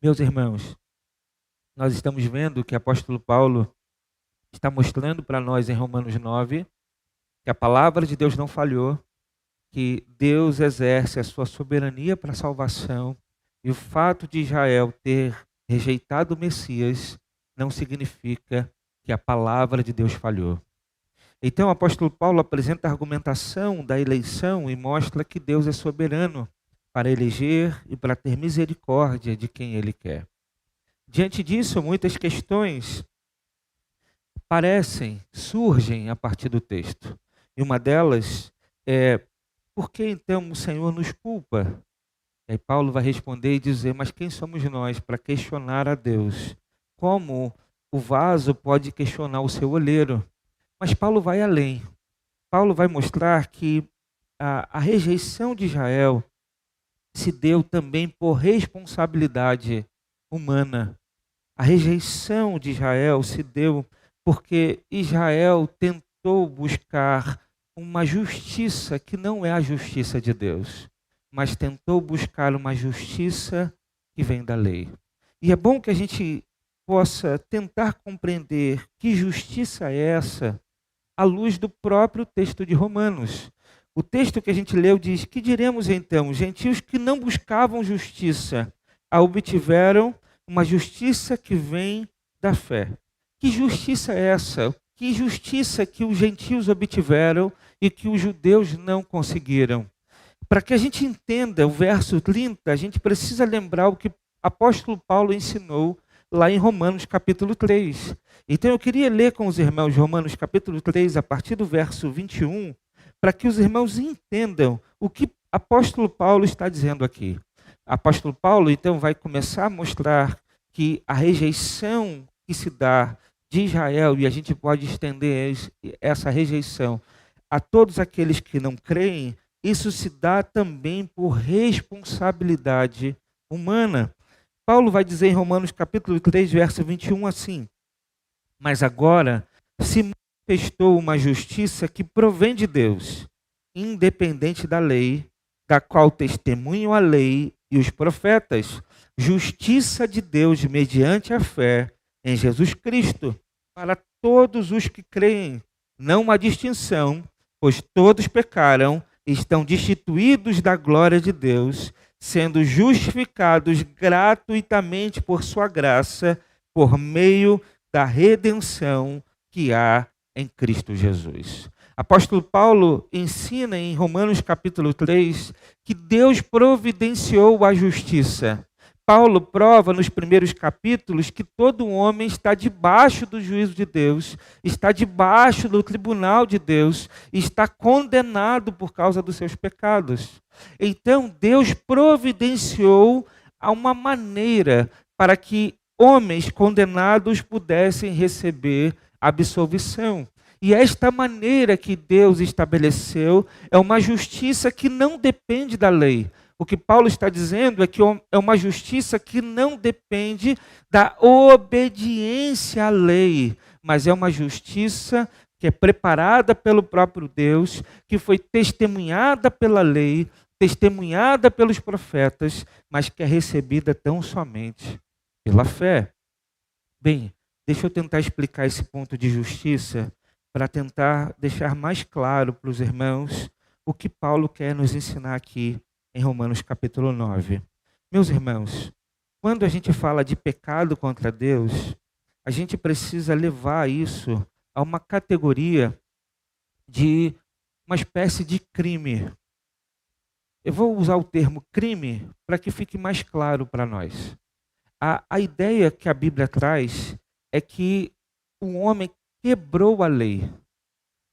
Meus irmãos, nós estamos vendo que o apóstolo Paulo está mostrando para nós em Romanos 9 que a palavra de Deus não falhou, que Deus exerce a sua soberania para a salvação, e o fato de Israel ter rejeitado o Messias não significa que a palavra de Deus falhou. Então o apóstolo Paulo apresenta a argumentação da eleição e mostra que Deus é soberano para eleger e para ter misericórdia de quem ele quer. Diante disso, muitas questões surgem a partir do texto. E uma delas é: por que então o Senhor nos culpa? E aí Paulo vai responder e dizer: mas quem somos nós para questionar a Deus? Como o vaso pode questionar o seu oleiro? Mas Paulo vai além. Paulo vai mostrar que a rejeição de Israel se deu também por responsabilidade humana. A rejeição de Israel se deu porque Israel tentou buscar uma justiça que não é a justiça de Deus, mas tentou buscar uma justiça que vem da lei. E é bom que a gente possa tentar compreender que justiça é essa à luz do próprio texto de Romanos. O texto que a gente leu diz: que diremos então? Gentios que não buscavam justiça a obtiveram uma justiça que vem da fé. Que justiça é essa? Que justiça que os gentios obtiveram e que os judeus não conseguiram? Para que a gente entenda o verso 30, a gente precisa lembrar o que o apóstolo Paulo ensinou lá em Romanos capítulo 3. Então eu queria ler com os irmãos Romanos capítulo 3, a partir do verso 21, para que os irmãos entendam o que o apóstolo Paulo está dizendo aqui. O apóstolo Paulo, então, vai começar a mostrar que a rejeição que se dá de Israel, e a gente pode estender essa rejeição a todos aqueles que não creem, isso se dá também por responsabilidade humana. Paulo vai dizer em Romanos capítulo 3, verso 21 assim: mas agora se manifestou uma justiça que provém de Deus, independente da lei, da qual testemunham a lei e os profetas, justiça de Deus mediante a fé em Jesus Cristo, para todos os que creem. Não há distinção, pois todos pecaram e estão destituídos da glória de Deus, sendo justificados gratuitamente por sua graça, por meio da redenção que há em Cristo Jesus. Apóstolo Paulo ensina em Romanos capítulo 3 que Deus providenciou a justiça. Paulo prova nos primeiros capítulos que todo homem está debaixo do juízo de Deus, está debaixo do tribunal de Deus, está condenado por causa dos seus pecados. Então Deus providenciou uma maneira para que homens condenados pudessem receber absolvição. E esta maneira que Deus estabeleceu é uma justiça que não depende da lei. O que Paulo está dizendo é que é uma justiça que não depende da obediência à lei, mas é uma justiça que é preparada pelo próprio Deus, que foi testemunhada pela lei, testemunhada pelos profetas, mas que é recebida tão somente pela fé. Bem, deixa eu tentar explicar esse ponto de justiça para tentar deixar mais claro para os irmãos o que Paulo quer nos ensinar aqui em Romanos capítulo 9. Meus irmãos, quando a gente fala de pecado contra Deus, a gente precisa levar isso a uma categoria de uma espécie de crime. Eu vou usar o termo crime para que fique mais claro para nós. A ideia que a Bíblia traz é que o homem quebrou a lei.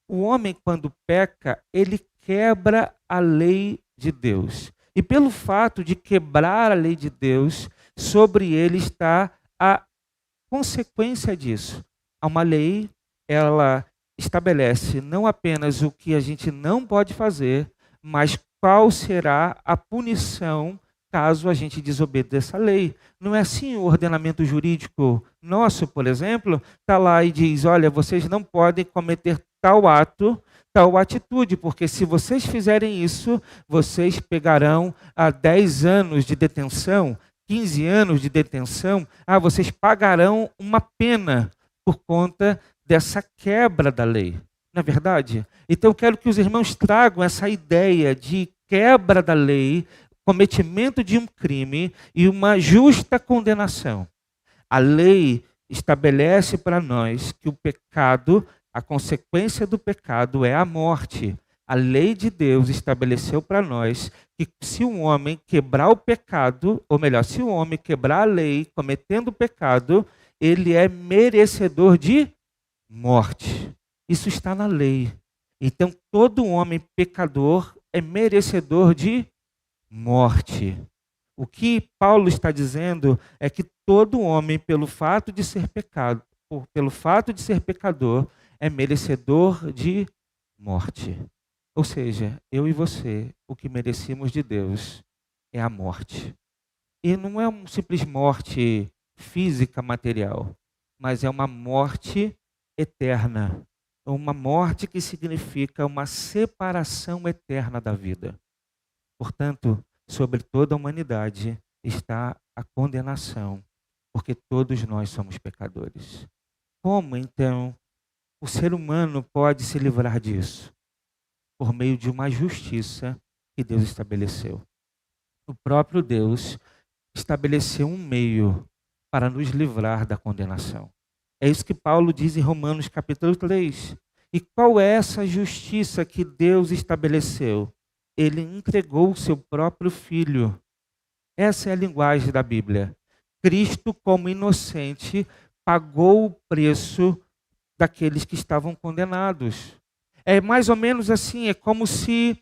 O homem, quando peca, ele quebra a lei de Deus. E pelo fato de quebrar a lei de Deus, sobre ele está a consequência disso. Há uma lei, ela estabelece não apenas o que a gente não pode fazer, mas qual será a punição caso a gente desobedeça a lei. Não é assim o ordenamento jurídico nosso, por exemplo, está lá e diz: olha, vocês não podem cometer tal ato, tal atitude, porque se vocês fizerem isso, vocês pegarão 10 anos de detenção, 15 anos de detenção, vocês pagarão uma pena por conta dessa quebra da lei. Não é verdade? Então eu quero que os irmãos tragam essa ideia de quebra da lei, cometimento de um crime e uma justa condenação. A lei estabelece para nós que o pecado, a consequência do pecado é a morte. A lei de Deus estabeleceu para nós que se um homem quebrar o pecado, ou melhor, se um homem quebrar a lei cometendo o pecado, ele é merecedor de morte. Isso está na lei. Então, todo homem pecador é merecedor de morte. O que Paulo está dizendo é que todo homem, pelo fato de ser pecador, é merecedor de morte. Ou seja, eu e você, o que merecemos de Deus é a morte. E não é uma simples morte física, material, mas é uma morte eterna. Uma morte que significa uma separação eterna da vida. Portanto, sobre toda a humanidade está a condenação, porque todos nós somos pecadores. Como, então, o ser humano pode se livrar disso? Por meio de uma justiça que Deus estabeleceu. O próprio Deus estabeleceu um meio para nos livrar da condenação. É isso que Paulo diz em Romanos capítulo 3. E qual é essa justiça que Deus estabeleceu? Ele entregou o seu próprio Filho. Essa é a linguagem da Bíblia. Cristo, como inocente, pagou o preço daqueles que estavam condenados. É mais ou menos assim, é como se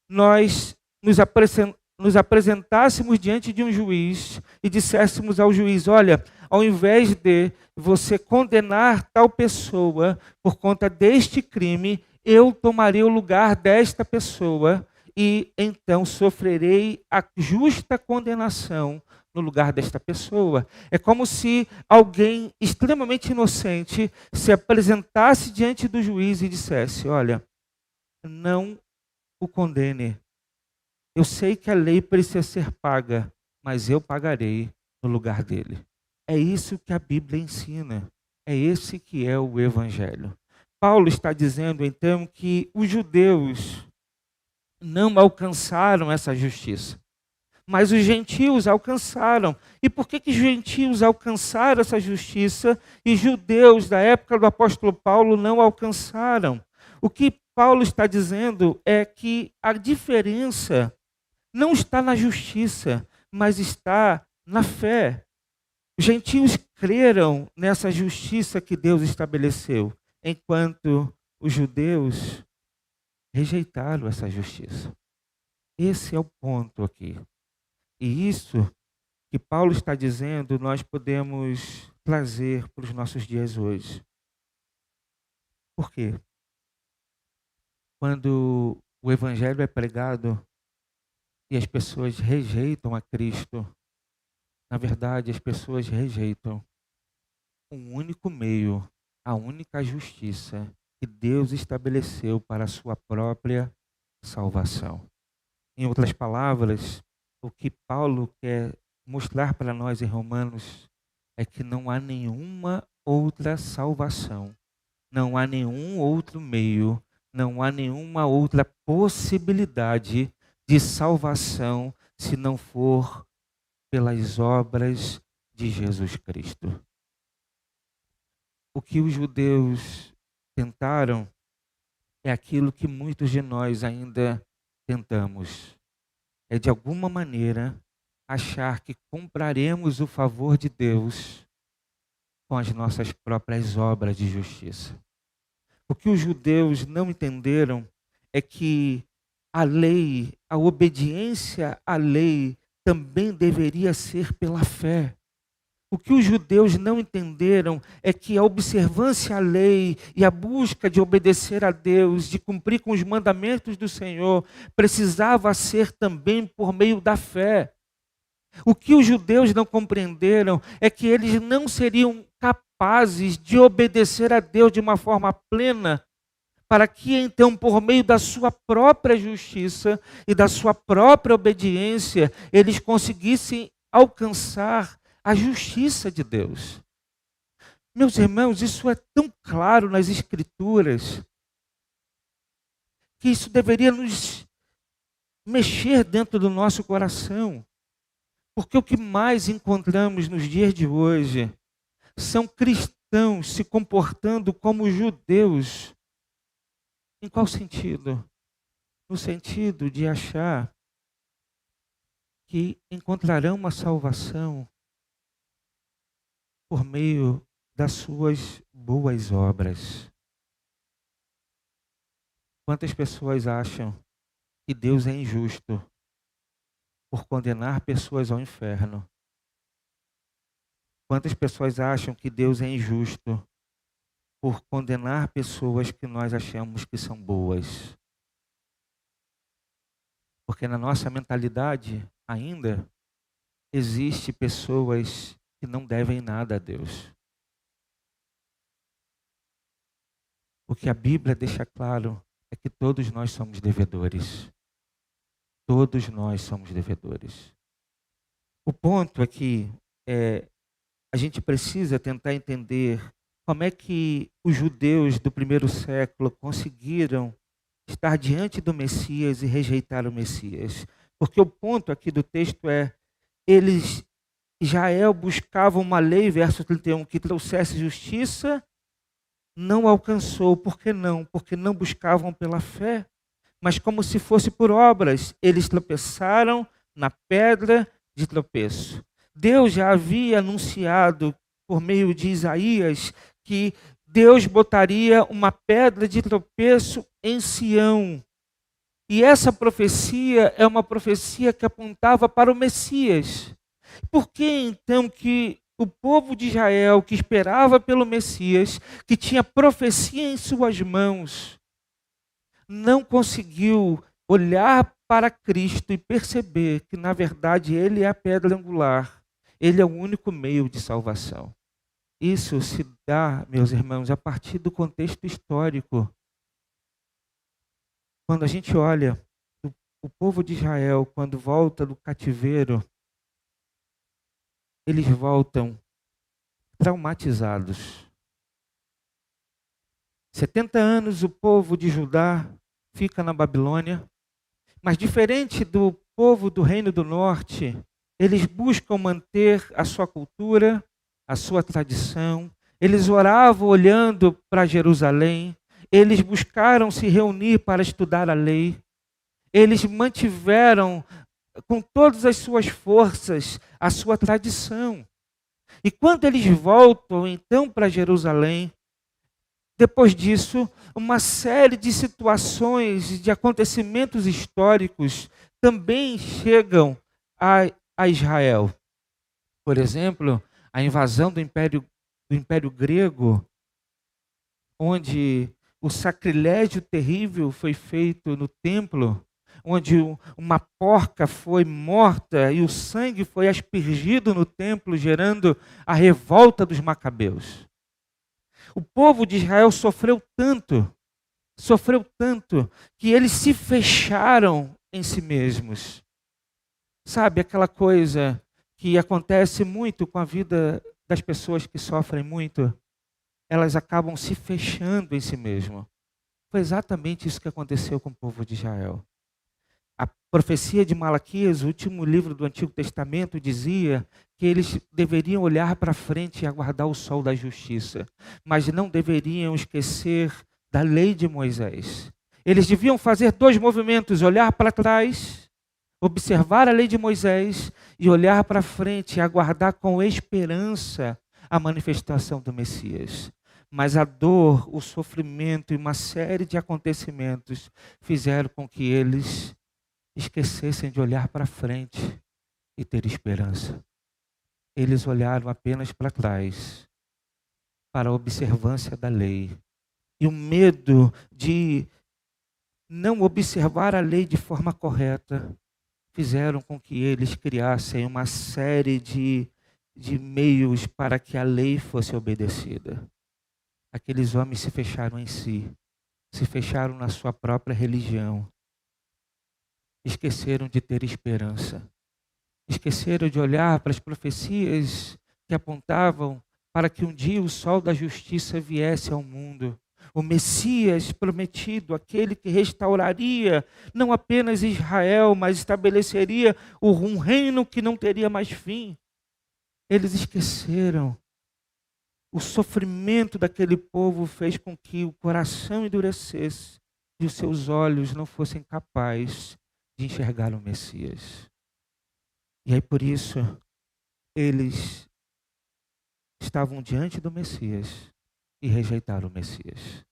nós nos apresentássemos diante de um juiz e disséssemos ao juiz: olha, ao invés de você condenar tal pessoa por conta deste crime, eu tomarei o lugar desta pessoa e então sofrerei a justa condenação no lugar desta pessoa. É como se alguém extremamente inocente se apresentasse diante do juiz e dissesse: olha, não o condene. Eu sei que a lei precisa ser paga, mas eu pagarei no lugar dele. É isso que a Bíblia ensina. É esse que é o Evangelho. Paulo está dizendo, então, que os judeus não alcançaram essa justiça, mas os gentios alcançaram. E por que os gentios alcançaram essa justiça e judeus da época do apóstolo Paulo não alcançaram? O que Paulo está dizendo é que a diferença não está na justiça, mas está na fé. Os gentios creram nessa justiça que Deus estabeleceu, enquanto os judeus rejeitaram essa justiça. Esse é o ponto aqui. E isso que Paulo está dizendo, nós podemos trazer para os nossos dias hoje. Por quê? Quando o Evangelho é pregado e as pessoas rejeitam a Cristo, na verdade, as pessoas rejeitam um único meio, a única justiça que Deus estabeleceu para a sua própria salvação. Em outras palavras, o que Paulo quer mostrar para nós em Romanos é que não há nenhuma outra salvação, não há nenhum outro meio, não há nenhuma outra possibilidade de salvação se não for pelas obras de Jesus Cristo. O que os judeus tentaram é aquilo que muitos de nós ainda tentamos. É de alguma maneira achar que compraremos o favor de Deus com as nossas próprias obras de justiça. O que os judeus não entenderam é que a lei, a obediência à lei também deveria ser pela fé. O que os judeus não entenderam é que a observância à lei e a busca de obedecer a Deus, de cumprir com os mandamentos do Senhor, precisava ser também por meio da fé. O que os judeus não compreenderam é que eles não seriam capazes de obedecer a Deus de uma forma plena, para que então, por meio da sua própria justiça e da sua própria obediência, eles conseguissem alcançar a justiça de Deus. Meus irmãos, isso é tão claro nas Escrituras, que isso deveria nos mexer dentro do nosso coração. Porque o que mais encontramos nos dias de hoje são cristãos se comportando como judeus. Em qual sentido? No sentido de achar que encontrarão uma salvação por meio das suas boas obras. Quantas pessoas acham que Deus é injusto por condenar pessoas ao inferno? Quantas pessoas acham que Deus é injusto por condenar pessoas que nós achamos que são boas? Porque na nossa mentalidade ainda existe pessoas que não devem nada a Deus. O que a Bíblia deixa claro é que todos nós somos devedores. Todos nós somos devedores. O ponto é que a gente precisa tentar entender como é que os judeus do primeiro século conseguiram estar diante do Messias e rejeitar o Messias. Porque o ponto aqui do texto é, Israel buscava uma lei, verso 31, que trouxesse justiça, não alcançou. Por que não? Porque não buscavam pela fé, mas como se fosse por obras. Eles tropeçaram na pedra de tropeço. Deus já havia anunciado por meio de Isaías que Deus botaria uma pedra de tropeço em Sião. E essa profecia é uma profecia que apontava para o Messias. Por que então que o povo de Israel, que esperava pelo Messias, que tinha profecia em suas mãos, não conseguiu olhar para Cristo e perceber que, na verdade, Ele é a pedra angular, Ele é o único meio de salvação? Isso se dá, meus irmãos, a partir do contexto histórico. Quando a gente olha o povo de Israel, quando volta do cativeiro, eles voltam traumatizados. 70 anos o povo de Judá fica na Babilônia, mas diferente do povo do Reino do Norte, eles buscam manter a sua cultura, a sua tradição. Eles oravam olhando para Jerusalém, eles buscaram se reunir para estudar a lei, eles mantiveram com todas as suas forças a sua tradição. E quando eles voltam então para Jerusalém, depois disso, uma série de situações, de acontecimentos históricos também chegam a Israel. Por exemplo, a invasão do Império Grego, onde o sacrilégio terrível foi feito no templo, onde uma porca foi morta e o sangue foi aspergido no templo, gerando a revolta dos macabeus. O povo de Israel sofreu tanto, que eles se fecharam em si mesmos. Sabe aquela coisa que acontece muito com a vida das pessoas que sofrem muito? Elas acabam se fechando em si mesmas. Foi exatamente isso que aconteceu com o povo de Israel. A profecia de Malaquias, o último livro do Antigo Testamento, dizia que eles deveriam olhar para frente e aguardar o sol da justiça, mas não deveriam esquecer da lei de Moisés. Eles deviam fazer dois movimentos: olhar para trás, observar a lei de Moisés, e olhar para frente e aguardar com esperança a manifestação do Messias. Mas a dor, o sofrimento e uma série de acontecimentos fizeram com que eles esquecessem de olhar para frente e ter esperança. Eles olharam apenas para trás, para a observância da lei. E o medo de não observar a lei de forma correta fizeram com que eles criassem uma série de meios para que a lei fosse obedecida. Aqueles homens se fecharam em si, se fecharam na sua própria religião, esqueceram de ter esperança. Esqueceram de olhar para as profecias que apontavam para que um dia o sol da justiça viesse ao mundo. O Messias prometido, aquele que restauraria não apenas Israel, mas estabeleceria um reino que não teria mais fim. Eles esqueceram. O sofrimento daquele povo fez com que o coração endurecesse e os seus olhos não fossem capazes de enxergar o Messias. E aí por isso eles estavam diante do Messias e rejeitaram o Messias.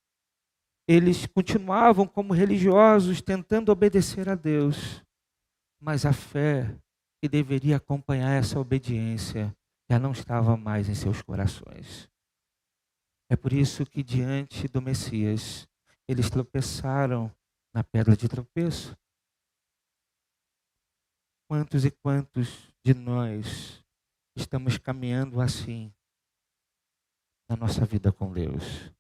Eles continuavam como religiosos tentando obedecer a Deus, mas a fé que deveria acompanhar essa obediência já não estava mais em seus corações. É por isso que diante do Messias eles tropeçaram na pedra de tropeço. Quantos e quantos de nós estamos caminhando assim na nossa vida com Deus?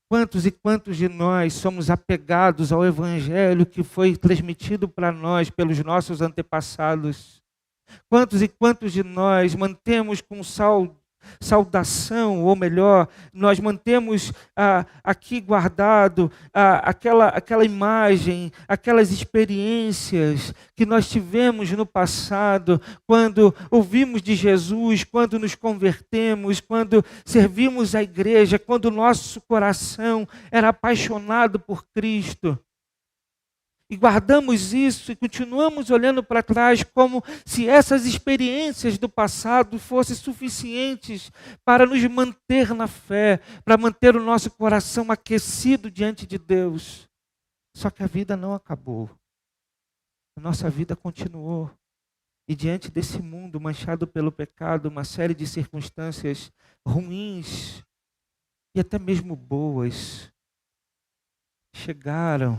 Quantos e quantos de nós somos apegados ao Evangelho que foi transmitido para nós pelos nossos antepassados? Quantos e quantos de nós mantemos com saudação, ou melhor, nós mantemos aqui guardado aquela imagem, aquelas experiências que nós tivemos no passado, quando ouvimos de Jesus, quando nos convertemos, quando servimos a igreja, quando o nosso coração era apaixonado por Cristo. E guardamos isso e continuamos olhando para trás como se essas experiências do passado fossem suficientes para nos manter na fé, para manter o nosso coração aquecido diante de Deus. Só que a vida não acabou. A nossa vida continuou. E diante desse mundo manchado pelo pecado, uma série de circunstâncias ruins e até mesmo boas chegaram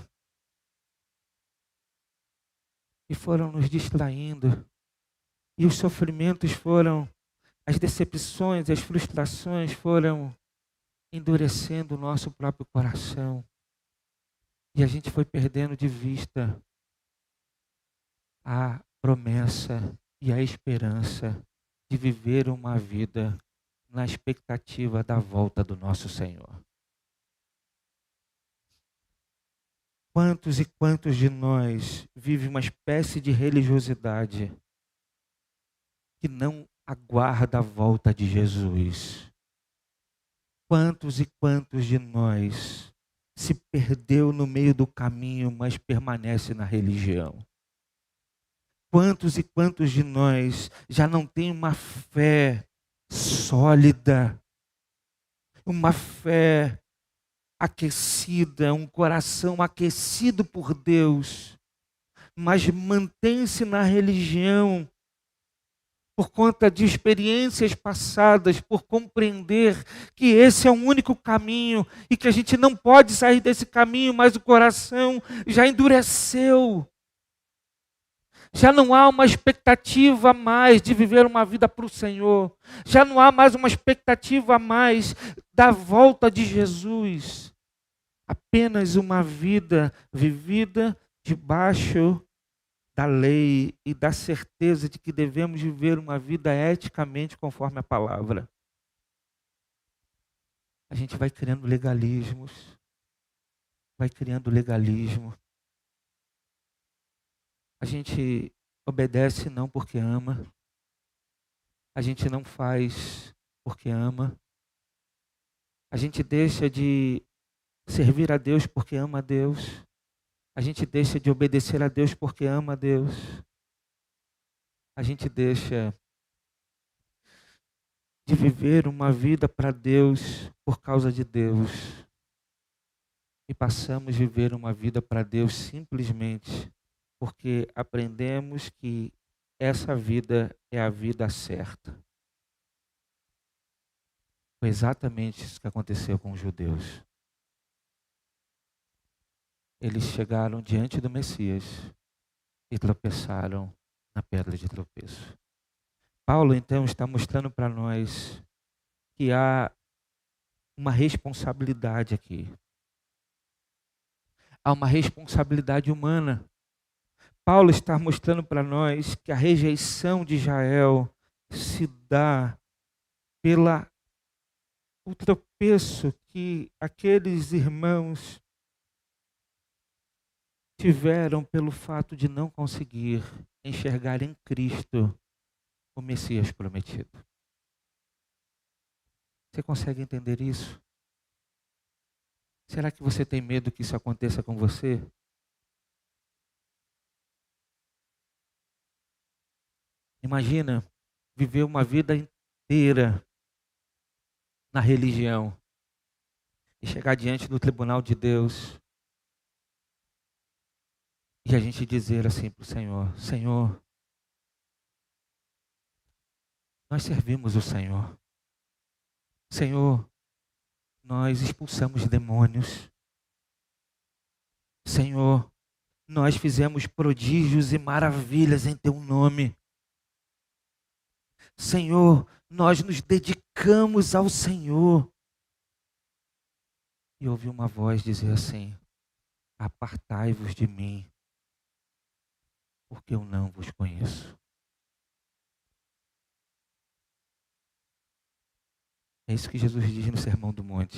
e foram nos distraindo. E os sofrimentos foram, as decepções, as frustrações foram endurecendo o nosso próprio coração. E a gente foi perdendo de vista a promessa e a esperança de viver uma vida na expectativa da volta do nosso Senhor. Quantos e quantos de nós vivem uma espécie de religiosidade que não aguarda a volta de Jesus? Quantos e quantos de nós se perdeu no meio do caminho, mas permanece na religião? Quantos e quantos de nós já não tem uma fé sólida, uma fé aquecida, um coração aquecido por Deus, mas mantém-se na religião por conta de experiências passadas, por compreender que esse é o único caminho e que a gente não pode sair desse caminho, mas o coração já endureceu. Já não há uma expectativa a mais de viver uma vida para o Senhor. Já não há mais uma expectativa a mais da volta de Jesus. Apenas uma vida vivida debaixo da lei e da certeza de que devemos viver uma vida eticamente conforme a palavra. A gente vai criando legalismos, vai criando legalismo. A gente obedece não porque ama, a gente não faz porque ama, a gente deixa de servir a Deus porque ama a Deus, a gente deixa de obedecer a Deus porque ama a Deus, a gente deixa de viver uma vida para Deus por causa de Deus e passamos a viver uma vida para Deus simplesmente porque aprendemos que essa vida é a vida certa. Foi exatamente isso que aconteceu com os judeus. Eles chegaram diante do Messias e tropeçaram na pedra de tropeço. Paulo, então, está mostrando para nós que há uma responsabilidade aqui. Há uma responsabilidade humana. Paulo está mostrando para nós que a rejeição de Israel se dá pela o tropeço que aqueles irmãos tiveram pelo fato de não conseguir enxergar em Cristo o Messias prometido. Você consegue entender isso? Será que você tem medo que isso aconteça com você? Imagina viver uma vida inteira na religião e chegar diante do tribunal de Deus e a gente dizer assim para o Senhor: Senhor, nós servimos o Senhor. Senhor, nós expulsamos demônios. Senhor, nós fizemos prodígios e maravilhas em teu nome. Senhor, nós nos dedicamos ao Senhor. E ouvi uma voz dizer assim: apartai-vos de mim, porque eu não vos conheço. É isso que Jesus diz no Sermão do Monte.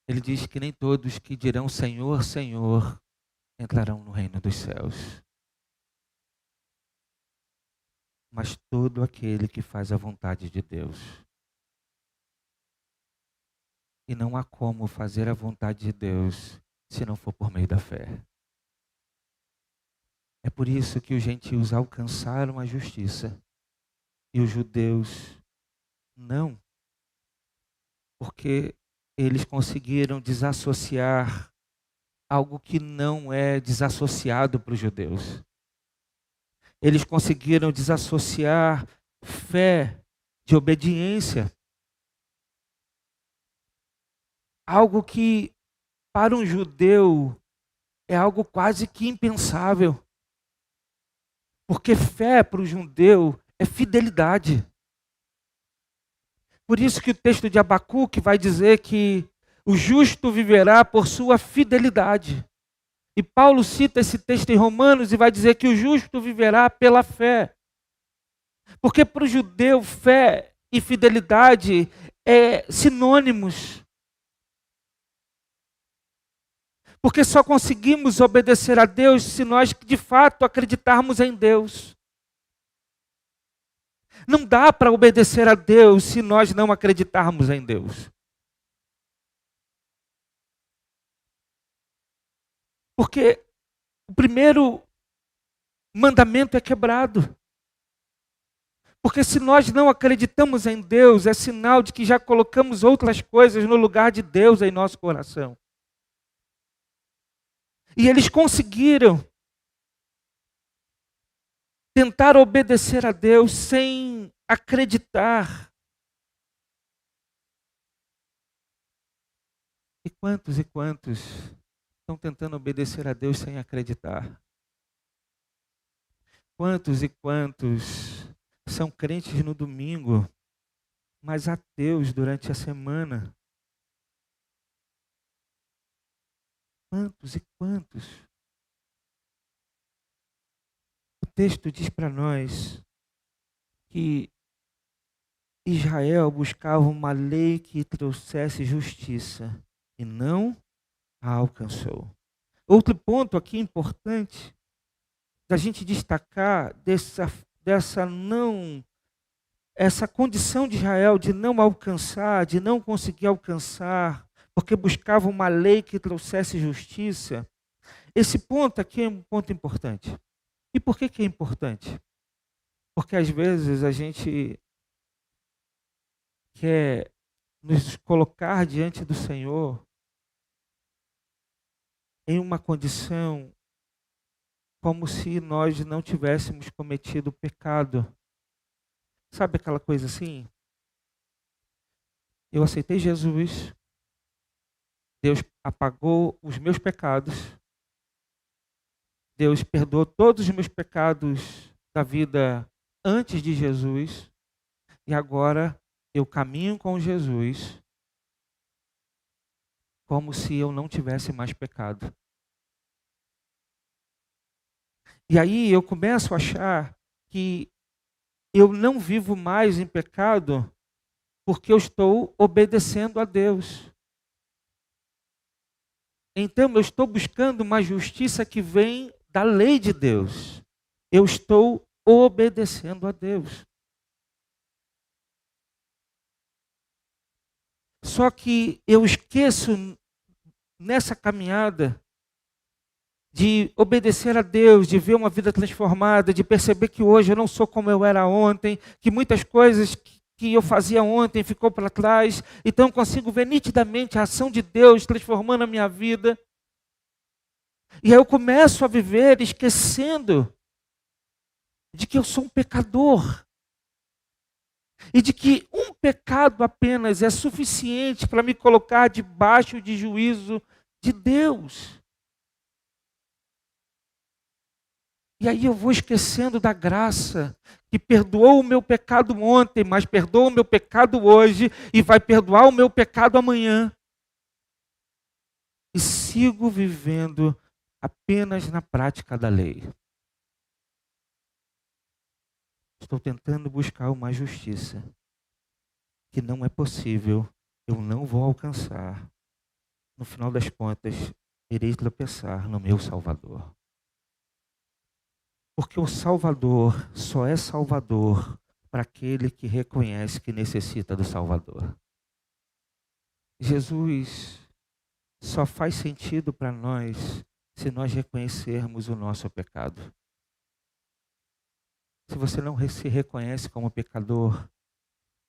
Ele diz que nem todos que dirão Senhor, Senhor, entrarão no reino dos céus. Mas todo aquele que faz a vontade de Deus. E não há como fazer a vontade de Deus se não for por meio da fé. É por isso que os gentios alcançaram a justiça e os judeus não. Porque eles conseguiram desassociar algo que não é desassociado para os judeus. Eles conseguiram desassociar fé de obediência. Algo que para um judeu é algo quase que impensável. Porque fé para o judeu é fidelidade. Por isso que o texto de Abacuque vai dizer que o justo viverá por sua fidelidade. E Paulo cita esse texto em Romanos e vai dizer que o justo viverá pela fé. Porque para o judeu, fé e fidelidade é sinônimos. Porque só conseguimos obedecer a Deus se nós de fato acreditarmos em Deus. Não dá para obedecer a Deus se nós não acreditarmos em Deus. Porque o primeiro mandamento é quebrado. Porque se nós não acreditamos em Deus, é sinal de que já colocamos outras coisas no lugar de Deus em nosso coração. E eles conseguiram tentar obedecer a Deus sem acreditar. E quantos estão tentando obedecer a Deus sem acreditar? Quantos são crentes no domingo, mas ateus durante a semana? Quantos? O texto diz para nós que Israel buscava uma lei que trouxesse justiça e não a alcançou. Outro ponto aqui importante da gente destacar essa condição de Israel de não alcançar, de não conseguir alcançar, porque buscava uma lei que trouxesse justiça. Esse ponto aqui é um ponto importante. E por que é importante? Porque às vezes a gente quer nos colocar diante do Senhor em uma condição como se nós não tivéssemos cometido pecado. Sabe aquela coisa assim? Eu aceitei Jesus, Deus apagou os meus pecados, Deus perdoou todos os meus pecados da vida antes de Jesus, e agora eu caminho com Jesus como se eu não tivesse mais pecado. E aí eu começo a achar que eu não vivo mais em pecado porque eu estou obedecendo a Deus. Então eu estou buscando uma justiça que vem da lei de Deus. Eu estou obedecendo a Deus. Só que eu esqueço nessa caminhada de obedecer a Deus, de ver uma vida transformada, de perceber que hoje eu não sou como eu era ontem, que muitas coisas que eu fazia ontem ficou para trás, então eu consigo ver nitidamente a ação de Deus transformando a minha vida. E aí eu começo a viver esquecendo de que eu sou um pecador e de que um pecado apenas é suficiente para me colocar debaixo de juízo de Deus. E aí eu vou esquecendo da graça que perdoou o meu pecado ontem, mas perdoa o meu pecado hoje e vai perdoar o meu pecado amanhã. E sigo vivendo apenas na prática da lei. Estou tentando buscar uma justiça que não é possível, eu não vou alcançar. No final das contas, irei tropeçar no meu Salvador. Porque o Salvador só é Salvador para aquele que reconhece que necessita do Salvador. Jesus só faz sentido para nós se nós reconhecermos o nosso pecado. Se você não se reconhece como pecador,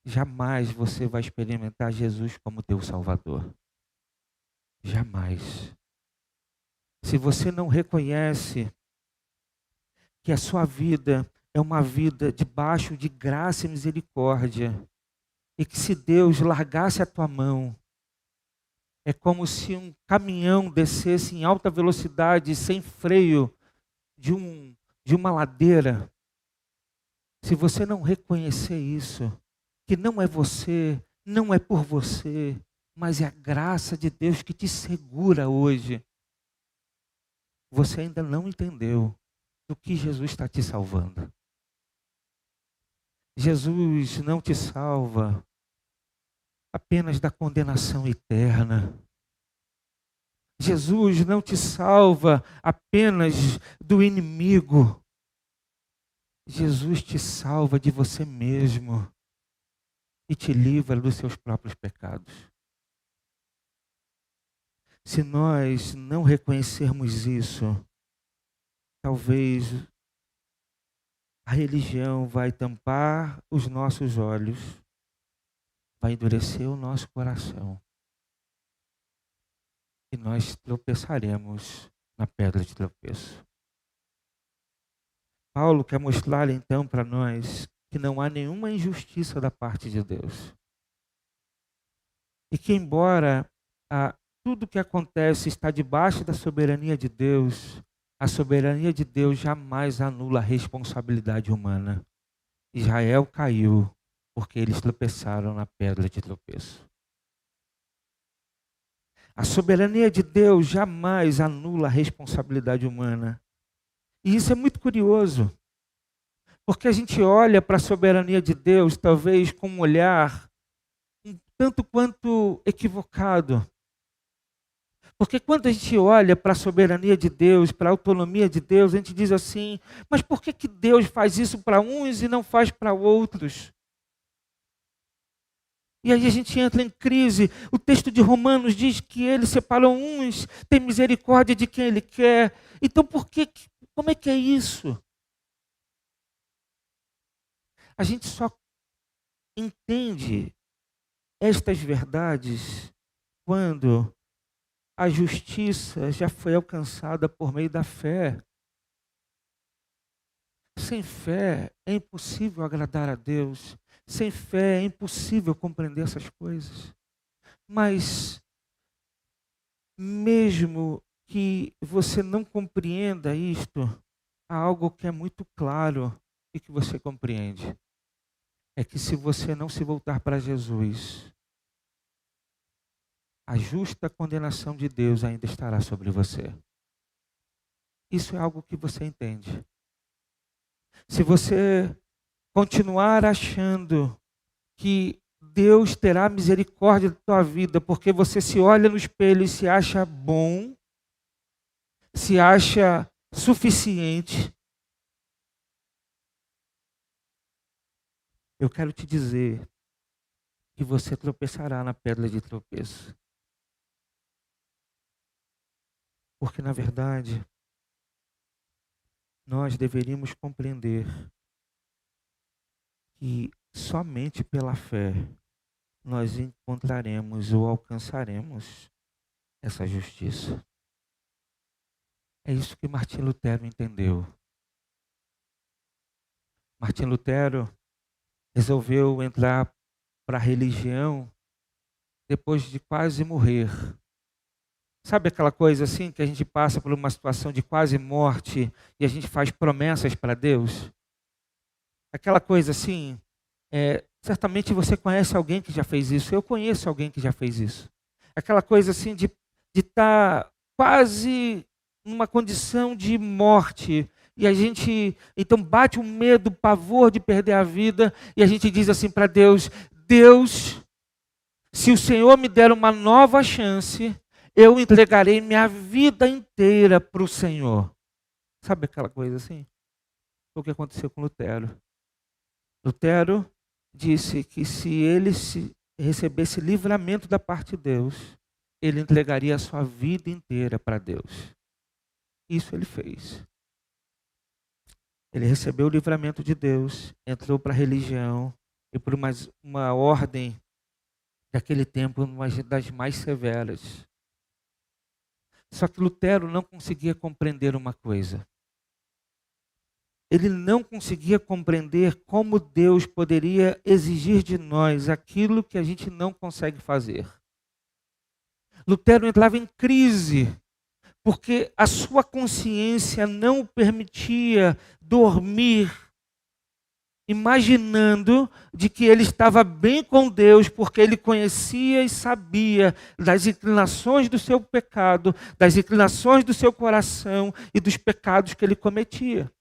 jamais você vai experimentar Jesus como teu Salvador. Jamais. Se você não reconhece que a sua vida é uma vida debaixo de graça e misericórdia, e que se Deus largasse a tua mão, é como se um caminhão descesse em alta velocidade, sem freio, de uma ladeira. Se você não reconhecer isso, que não é você, não é por você, mas é a graça de Deus que te segura hoje, você ainda não entendeu do que Jesus está te salvando. Jesus não te salva apenas da condenação eterna. Jesus não te salva apenas do inimigo. Jesus te salva de você mesmo e te livra dos seus próprios pecados. Se nós não reconhecermos isso, talvez a religião vai tampar os nossos olhos, vai endurecer o nosso coração e nós tropeçaremos na pedra de tropeço. Paulo quer mostrar então para nós que não há nenhuma injustiça da parte de Deus. E que embora tudo que acontece está debaixo da soberania de Deus, a soberania de Deus jamais anula a responsabilidade humana. Israel caiu porque eles tropeçaram na pedra de tropeço. A soberania de Deus jamais anula a responsabilidade humana. E isso é muito curioso, porque a gente olha para a soberania de Deus talvez com um olhar um tanto quanto equivocado. Porque quando a gente olha para a soberania de Deus, para a autonomia de Deus, a gente diz assim, mas por que Deus faz isso para uns e não faz para outros? E aí a gente entra em crise. O texto de Romanos diz que ele separou uns, tem misericórdia de quem ele quer. Então como é que é isso? A gente só entende estas verdades quando a justiça já foi alcançada por meio da fé. Sem fé é impossível agradar a Deus. Sem fé é impossível compreender essas coisas. Mas, mesmo que você não compreenda isto, há algo que é muito claro e que você compreende. É que se você não se voltar para Jesus, a justa condenação de Deus ainda estará sobre você. Isso é algo que você entende. Se você continuar achando que Deus terá misericórdia da tua vida, porque você se olha no espelho e se acha bom, se acha suficiente, eu quero te dizer que você tropeçará na pedra de tropeço. Porque, na verdade, nós deveríamos compreender que somente pela fé nós encontraremos ou alcançaremos essa justiça. É isso que Martim Lutero entendeu. Martim Lutero resolveu entrar para a religião depois de quase morrer. Sabe aquela coisa assim que a gente passa por uma situação de quase morte e a gente faz promessas para Deus? Aquela coisa assim, certamente você conhece alguém que já fez isso, eu conheço alguém que já fez isso. Aquela coisa assim de estar quase numa condição de morte, e a gente então bate o medo, o pavor de perder a vida, e a gente diz assim para Deus: Deus, se o Senhor me der uma nova chance, eu entregarei minha vida inteira para o Senhor. Sabe aquela coisa assim? Foi o que aconteceu com Lutero. Lutero disse que se ele recebesse livramento da parte de Deus, ele entregaria a sua vida inteira para Deus. Isso ele fez. Ele recebeu o livramento de Deus, entrou para a religião e por uma ordem daquele tempo, uma das mais severas. Só que Lutero não conseguia compreender uma coisa. Ele não conseguia compreender como Deus poderia exigir de nós aquilo que a gente não consegue fazer. Lutero entrava em crise, porque a sua consciência não o permitia dormir, imaginando de que ele estava bem com Deus, porque ele conhecia e sabia das inclinações do seu pecado, das inclinações do seu coração e dos pecados que ele cometia.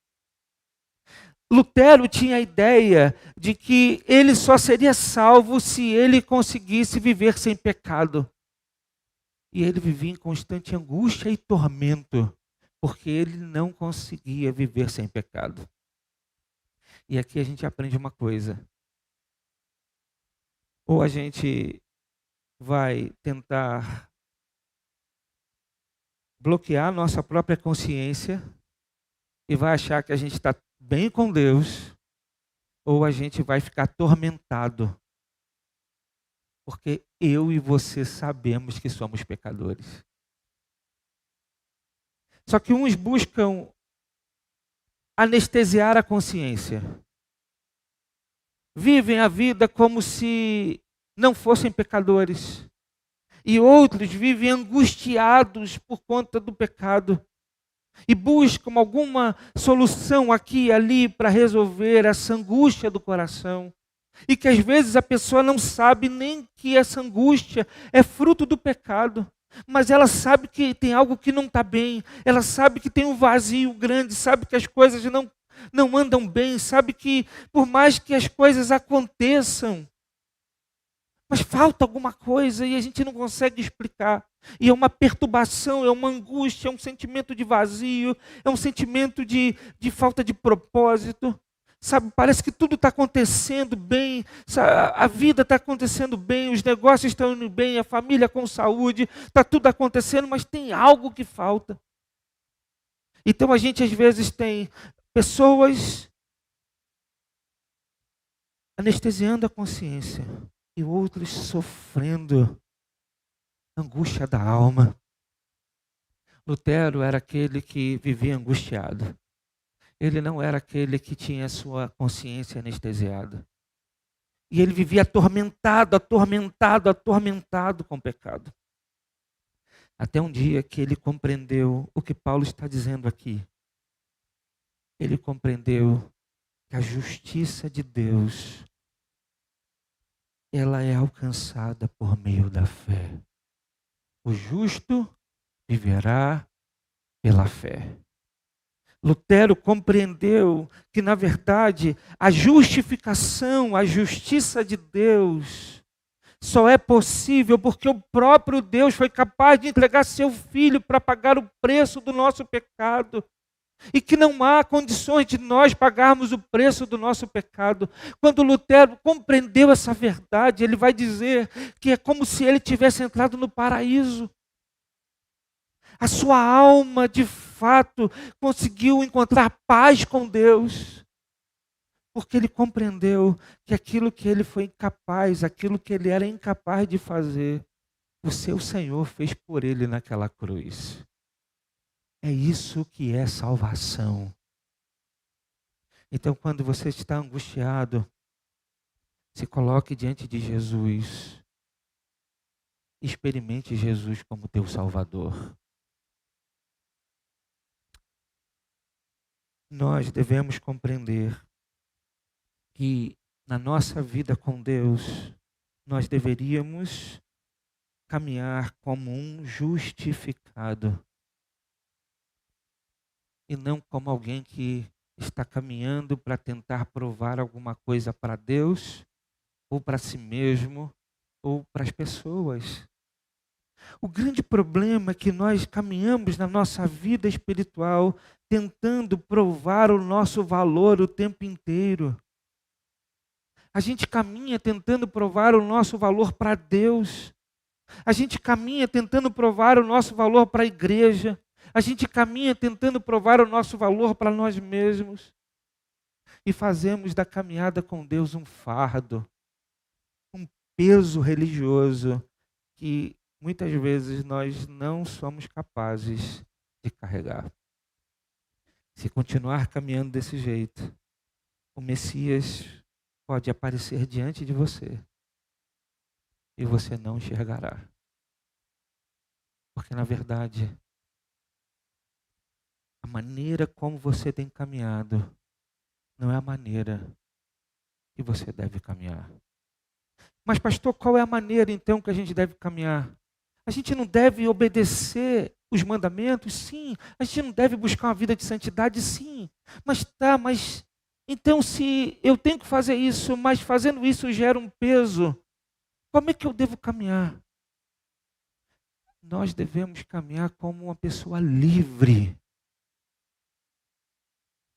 Lutero tinha a ideia de que ele só seria salvo se ele conseguisse viver sem pecado. E ele vivia em constante angústia e tormento, porque ele não conseguia viver sem pecado. E aqui a gente aprende uma coisa. Ou a gente vai tentar bloquear a nossa própria consciência e vai achar que a gente está bem com Deus, ou a gente vai ficar atormentado. Porque eu e você sabemos que somos pecadores. Só que uns buscam anestesiar a consciência. Vivem a vida como se não fossem pecadores. E outros vivem angustiados por conta do pecado. E buscam alguma solução aqui e ali para resolver essa angústia do coração. E que às vezes a pessoa não sabe nem que essa angústia é fruto do pecado. Mas ela sabe que tem algo que não está bem. Ela sabe que tem um vazio grande. Sabe que as coisas não andam bem. Sabe que por mais que as coisas aconteçam, mas falta alguma coisa e a gente não consegue explicar. E é uma perturbação, é uma angústia, é um sentimento de vazio, é um sentimento de falta de propósito. Sabe, parece que tudo está acontecendo bem, a vida está acontecendo bem, os negócios estão indo bem, a família com saúde, está tudo acontecendo, mas tem algo que falta. Então a gente às vezes tem pessoas anestesiando a consciência e outros sofrendo angústia da alma. Lutero era aquele que vivia angustiado. Ele não era aquele que tinha sua consciência anestesiada. E ele vivia atormentado com o pecado. Até um dia que ele compreendeu o que Paulo está dizendo aqui. Ele compreendeu que a justiça de Deus, ela é alcançada por meio da fé. O justo viverá pela fé. Lutero compreendeu que, na verdade, a justificação, a justiça de Deus, só é possível porque o próprio Deus foi capaz de entregar seu Filho para pagar o preço do nosso pecado. E que não há condições de nós pagarmos o preço do nosso pecado. Quando Lutero compreendeu essa verdade, ele vai dizer que é como se ele tivesse entrado no paraíso. A sua alma, de fato, conseguiu encontrar paz com Deus, porque ele compreendeu que aquilo que ele foi incapaz, aquilo que ele era incapaz de fazer, o seu Senhor fez por ele naquela cruz. É isso que é salvação. Então, quando você está angustiado, se coloque diante de Jesus. Experimente Jesus como teu Salvador. Nós devemos compreender que na nossa vida com Deus, nós deveríamos caminhar como um justificado. E não como alguém que está caminhando para tentar provar alguma coisa para Deus, ou para si mesmo, ou para as pessoas. O grande problema é que nós caminhamos na nossa vida espiritual tentando provar o nosso valor o tempo inteiro. A gente caminha tentando provar o nosso valor para Deus. A gente caminha tentando provar o nosso valor para a igreja. A gente caminha tentando provar o nosso valor para nós mesmos. E fazemos da caminhada com Deus um fardo, um peso religioso que muitas vezes nós não somos capazes de carregar. Se continuar caminhando desse jeito, o Messias pode aparecer diante de você e você não enxergará. Porque, na verdade, a maneira como você tem caminhado não é a maneira que você deve caminhar. Mas, pastor, qual é a maneira, então, que a gente deve caminhar? A gente não deve obedecer os mandamentos? Sim. A gente não deve buscar uma vida de santidade? Sim. Mas então se eu tenho que fazer isso, mas fazendo isso gera um peso, como é que eu devo caminhar? Nós devemos caminhar como uma pessoa livre.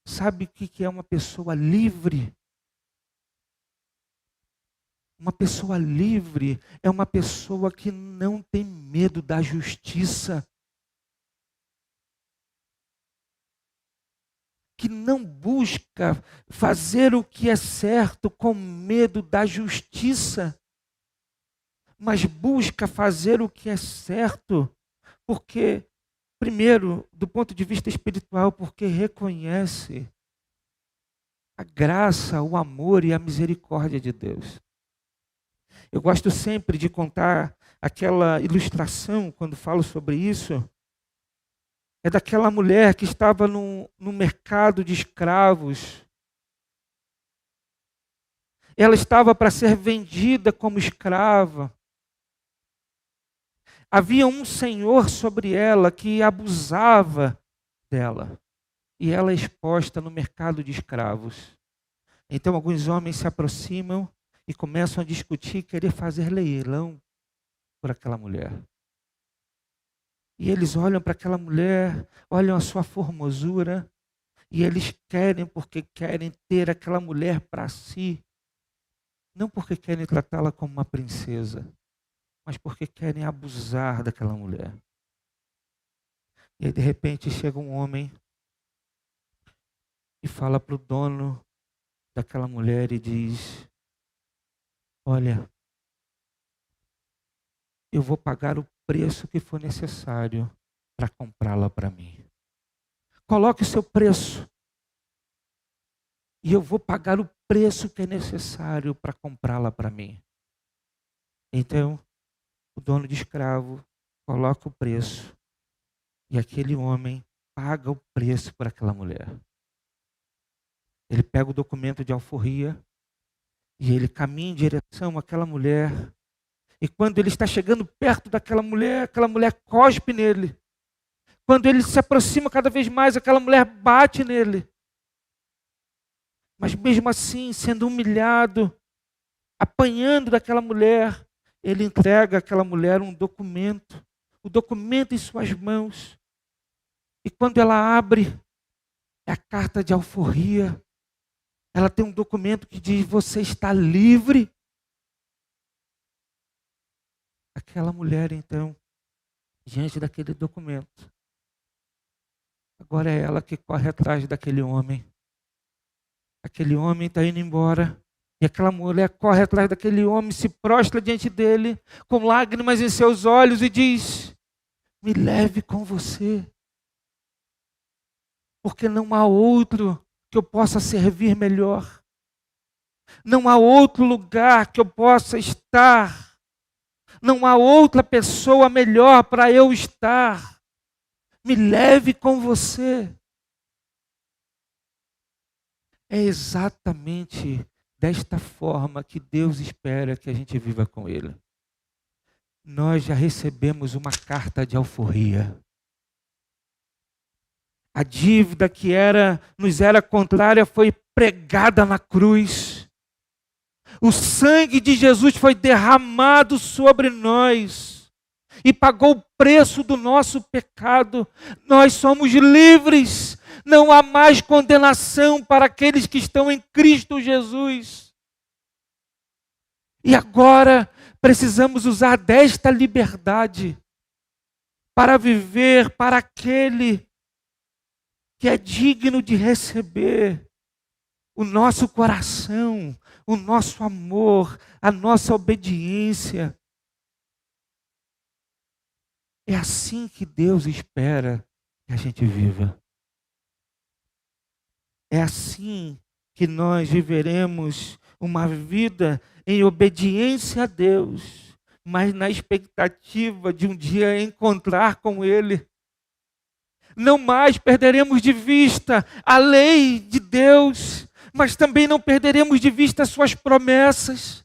Sabe o que é uma pessoa livre? Uma pessoa livre é uma pessoa que não tem medo da justiça. Que não busca fazer o que é certo com medo da justiça, mas busca fazer o que é certo, porque, primeiro, do ponto de vista espiritual, porque reconhece a graça, o amor e a misericórdia de Deus. Eu gosto sempre de contar aquela ilustração, quando falo sobre isso, é daquela mulher que estava no mercado de escravos. Ela estava para ser vendida como escrava. Havia um senhor sobre ela que abusava dela. E ela é exposta no mercado de escravos. Então alguns homens se aproximam e começam a discutir, querer fazer leilão por aquela mulher. E eles olham para aquela mulher, olham a sua formosura, e eles querem porque querem ter aquela mulher para si. Não porque querem tratá-la como uma princesa, mas porque querem abusar daquela mulher. E aí, de repente, chega um homem e fala para o dono daquela mulher e diz: olha, eu vou pagar o preço que for necessário para comprá-la para mim. Coloque o seu preço. E eu vou pagar o preço que é necessário para comprá-la para mim. Então, o dono de escravo coloca o preço. E aquele homem paga o preço por aquela mulher. Ele pega o documento de alforria e ele caminha em direção àquela mulher. E quando ele está chegando perto daquela mulher, aquela mulher cospe nele. Quando ele se aproxima cada vez mais, aquela mulher bate nele. Mas mesmo assim, sendo humilhado, apanhando daquela mulher, ele entrega àquela mulher um documento, o documento em suas mãos. E quando ela abre, é a carta de alforria. Ela tem um documento que diz: você está livre. Aquela mulher, então, diante daquele documento, agora é ela que corre atrás daquele homem. Aquele homem está indo embora. E aquela mulher corre atrás daquele homem, se prostra diante dele, com lágrimas em seus olhos, e diz: me leve com você, porque não há outro que eu possa servir melhor. Não há outro lugar que eu possa estar. Não há outra pessoa melhor para eu estar. Me leve com você. É exatamente desta forma que Deus espera que a gente viva com Ele. Nós já recebemos uma carta de alforria. A dívida que nos era contrária foi pregada na cruz. O sangue de Jesus foi derramado sobre nós e pagou o preço do nosso pecado. Nós somos livres. Não há mais condenação para aqueles que estão em Cristo Jesus. E agora precisamos usar desta liberdade para viver para aquele que é digno de receber o nosso coração, o nosso amor, a nossa obediência. É assim que Deus espera que a gente viva. É assim que nós viveremos uma vida em obediência a Deus, mas na expectativa de um dia encontrar com Ele. Não mais perderemos de vista a lei de Deus, mas também não perderemos de vista as suas promessas.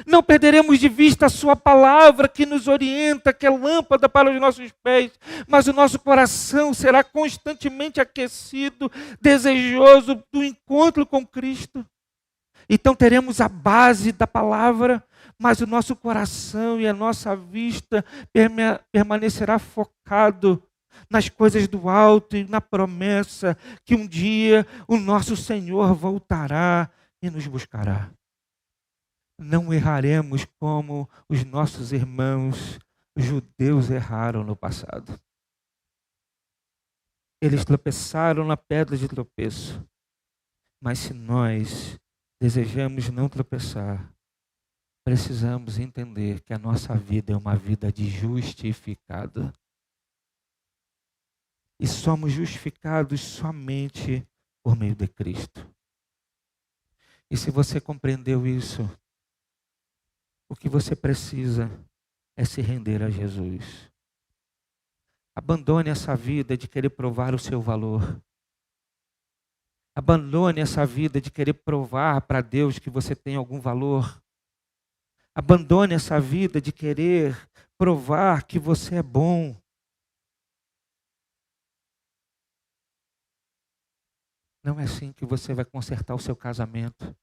Não perderemos de vista a sua palavra que nos orienta, que é lâmpada para os nossos pés, mas o nosso coração será constantemente aquecido, desejoso do encontro com Cristo. Então teremos a base da palavra, mas o nosso coração e a nossa vista permanecerá focado nas coisas do alto e na promessa que um dia o nosso Senhor voltará e nos buscará. Não erraremos como os nossos irmãos judeus erraram no passado. Eles tropeçaram na pedra de tropeço. Mas se nós desejamos não tropeçar, precisamos entender que a nossa vida é uma vida de justificado. E somos justificados somente por meio de Cristo. E se você compreendeu isso, o que você precisa é se render a Jesus. Abandone essa vida de querer provar o seu valor. Abandone essa vida de querer provar para Deus que você tem algum valor. Abandone essa vida de querer provar que você é bom. Não é assim que você vai consertar o seu casamento.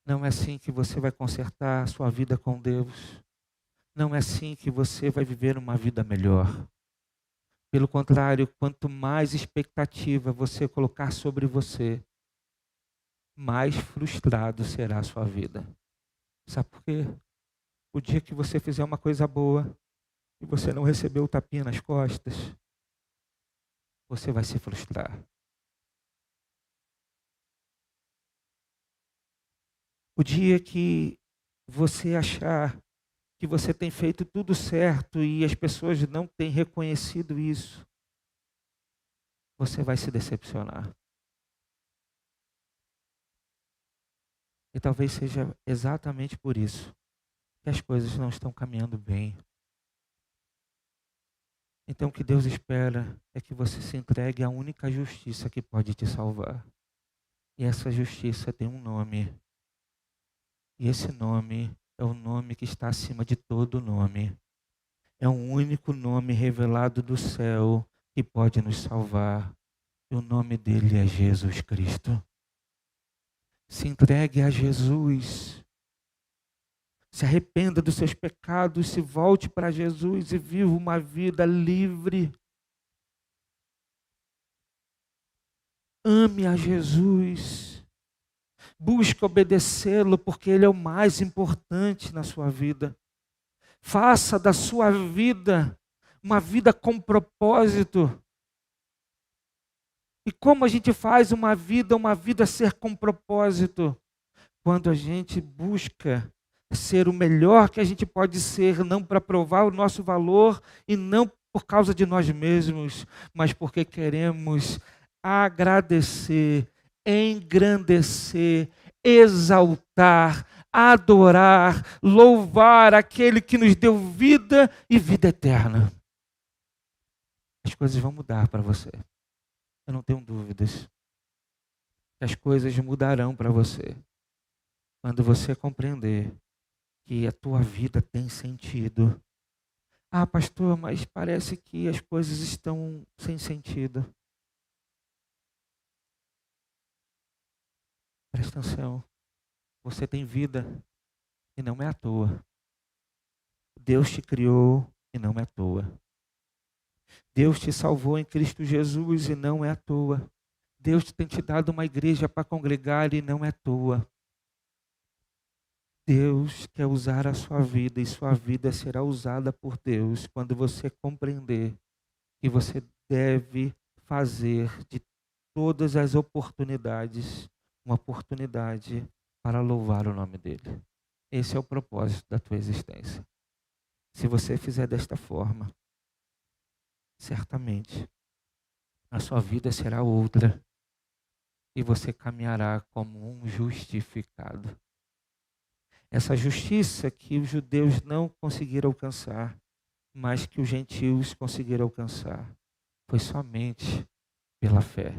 Não é assim que você vai consertar a sua vida com Deus. Não é assim que você vai viver uma vida melhor. Pelo contrário, quanto mais expectativa você colocar sobre você, mais frustrado será a sua vida. Sabe por quê? O dia que você fizer uma coisa boa e você não recebeu o tapinha nas costas, você vai se frustrar. O dia que você achar que você tem feito tudo certo e as pessoas não têm reconhecido isso, você vai se decepcionar. E talvez seja exatamente por isso que as coisas não estão caminhando bem. Então o que Deus espera é que você se entregue à única justiça que pode te salvar. E essa justiça tem um nome. E esse nome é o nome que está acima de todo nome. É um único nome revelado do céu que pode nos salvar. E o nome dele é Jesus Cristo. Se entregue a Jesus. Se arrependa dos seus pecados, se volte para Jesus e viva uma vida livre. Ame a Jesus. Busque obedecê-lo, porque ele é o mais importante na sua vida. Faça da sua vida uma vida com propósito. E como a gente faz uma vida ser com propósito? Quando a gente busca ser o melhor que a gente pode ser, não para provar o nosso valor e não por causa de nós mesmos, mas porque queremos agradecer, engrandecer, exaltar, adorar, louvar aquele que nos deu vida e vida eterna. As coisas vão mudar para você. Eu não tenho dúvidas. As coisas mudarão para você quando você compreender que a tua vida tem sentido. Ah, pastor, mas parece que as coisas estão sem sentido. Presta atenção. Você tem vida e não é à toa. Deus te criou e não é à toa. Deus te salvou em Cristo Jesus e não é à toa. Deus tem te dado uma igreja para congregar e não é à toa. Deus quer usar a sua vida e sua vida será usada por Deus quando você compreender que você deve fazer de todas as oportunidades uma oportunidade para louvar o nome dele. Esse é o propósito da tua existência. Se você fizer desta forma, certamente a sua vida será outra e você caminhará como um justificado. Essa justiça que os judeus não conseguiram alcançar, mas que os gentios conseguiram alcançar, foi somente pela fé.